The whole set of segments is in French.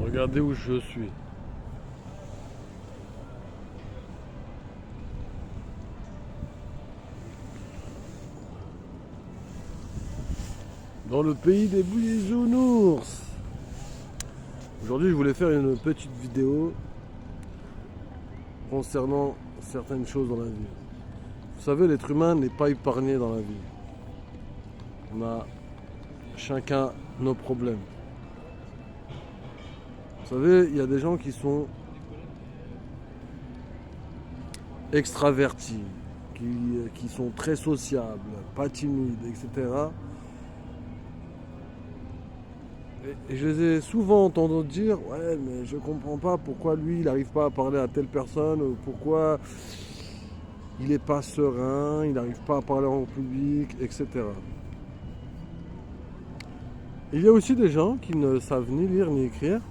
Regardez où je suis. Dans le pays des bisounours. Aujourd'hui, je voulais faire une petite vidéo concernant certaines choses dans la vie. Vous savez, l'être humain n'est pas épargné dans la vie. On a chacun nos problèmes. Vous savez, il y a des gens qui sont extravertis, qui sont très sociables, pas timides, etc. Et je les ai souvent entendu dire, ouais, mais je comprends pas pourquoi lui, il n'arrive pas à parler à telle personne, ou pourquoi il n'est pas serein, il n'arrive pas à parler en public, etc. Il y a aussi des gens qui ne savent ni lire ni écrire.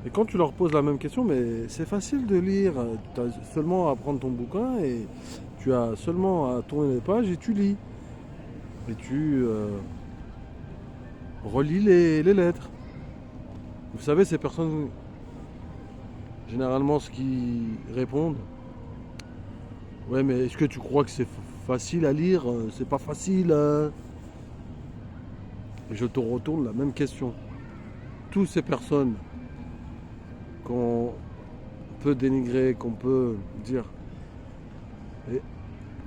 Et quand tu leur poses la même question, mais c'est facile de lire, tu as seulement à prendre ton bouquin et tu as seulement à tourner les pages et tu lis. Et tu relis les lettres. Vous savez, ces personnes, généralement, ce qu'ils répondent, ouais, mais est-ce que tu crois que c'est facile à lire? C'est pas facile. Et je te retourne la même question. Toutes ces personnes qu'on peut dénigrer, qu'on peut dire, et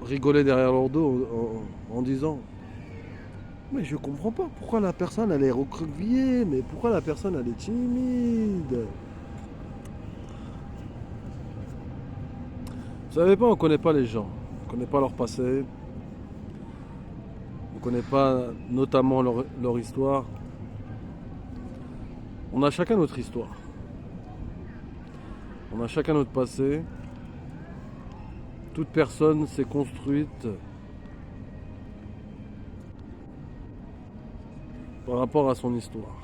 rigoler derrière leur dos en disant, mais je comprends pas pourquoi la personne elle est recroquevillée, mais pourquoi la personne elle est timide. Vous savez pas, on connaît pas les gens, on connaît pas leur passé, on connaît pas notamment leur histoire. On a chacun notre histoire. On a chacun notre passé. Toute personne s'est construite par rapport à son histoire.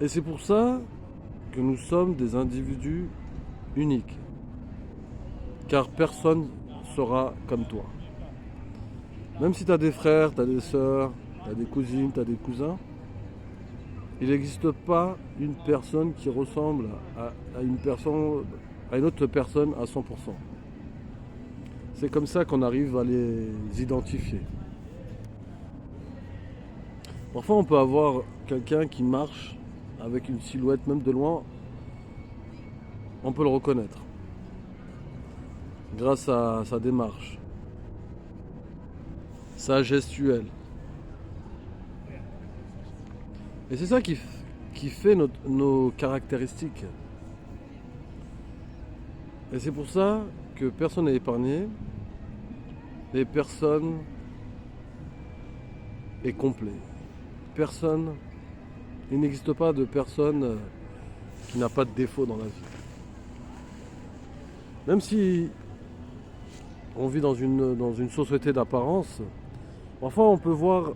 Et c'est pour ça que nous sommes des individus uniques. Car personne sera comme toi. Même si tu as des frères, tu as des sœurs, tu as des cousines, tu as des cousins, il n'existe pas une personne qui ressemble à une autre personne à 100%. C'est comme ça qu'on arrive à les identifier. Parfois, on peut avoir quelqu'un qui marche avec une silhouette, même de loin, on peut le reconnaître grâce à sa démarche, sa gestuelle. Et c'est ça qui fait nos caractéristiques. Et c'est pour ça que personne n'est épargné et personne est complet. Il n'existe pas de personne qui n'a pas de défaut dans la vie. Même si on vit dans une société d'apparence, parfois on peut voir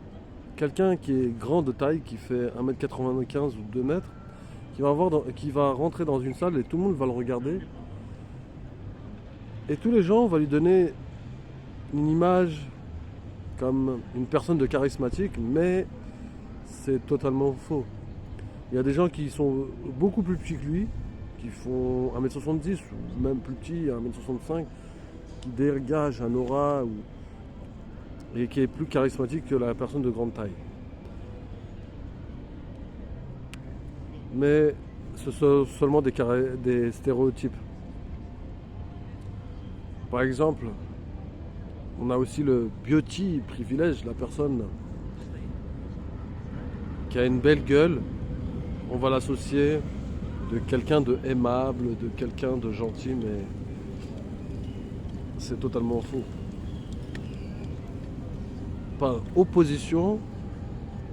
quelqu'un qui est grand de taille, qui fait 1m95 ou 2 mètres, qui va rentrer dans une salle et tout le monde va le regarder. Et tous les gens vont lui donner une image comme une personne de charismatique, mais c'est totalement faux. Il y a des gens qui sont beaucoup plus petits que lui, qui font 1m70 ou même plus petit, 1m65, qui dégagent un aura et qui est plus charismatique que la personne de grande taille. Mais ce sont seulement des stéréotypes. Par exemple, on a aussi le beauty privilège, la personne qui a une belle gueule, on va l'associer de quelqu'un de aimable, de quelqu'un de gentil, mais c'est totalement faux. Par opposition,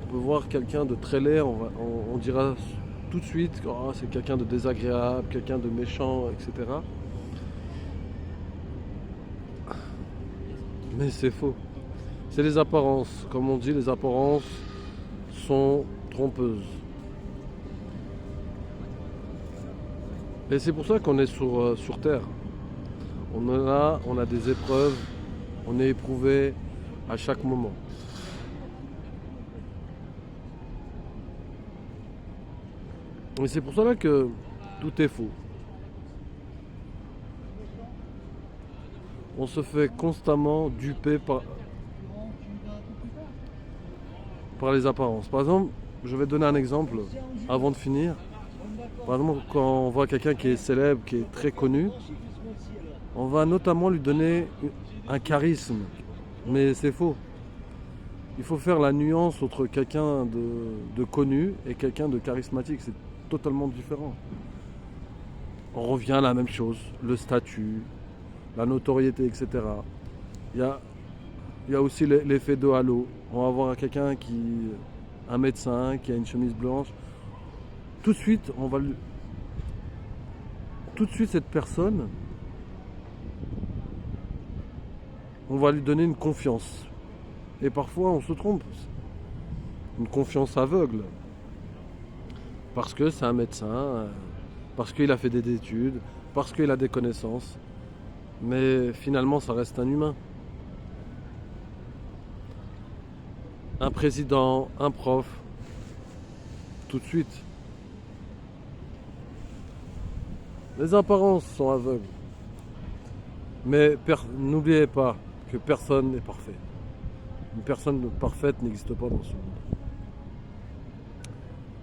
on peut voir quelqu'un de très laid, on dira tout de suite que c'est quelqu'un de désagréable, quelqu'un de méchant, etc. Mais c'est faux. C'est les apparences. Comme on dit, les apparences sont trompeuses. Et c'est pour ça qu'on est sur Terre. On a des épreuves, on est éprouvé à chaque moment. Et c'est pour cela que tout est faux. On se fait constamment duper par les apparences. Par exemple, je vais donner un exemple avant de finir. Par exemple, quand on voit quelqu'un qui est célèbre, qui est très connu, on va notamment lui donner un charisme. Mais c'est faux. Il faut faire la nuance entre quelqu'un de connu et quelqu'un de charismatique. C'est totalement différent. On revient à la même chose, le statut, la notoriété, etc. Il y a aussi l'effet de halo. On va voir quelqu'un un médecin qui a une chemise blanche. Tout de suite, cette personne, on va lui donner une confiance. Et parfois, on se trompe. Une confiance aveugle. Parce que c'est un médecin, parce qu'il a fait des études, parce qu'il a des connaissances. Mais finalement, ça reste un humain. Un président, un prof, tout de suite. Les apparences sont aveugles. Mais n'oubliez pas que personne n'est parfait. Une personne parfaite n'existe pas dans ce monde.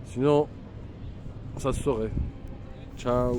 Sinon, ça se saurait. Ciao.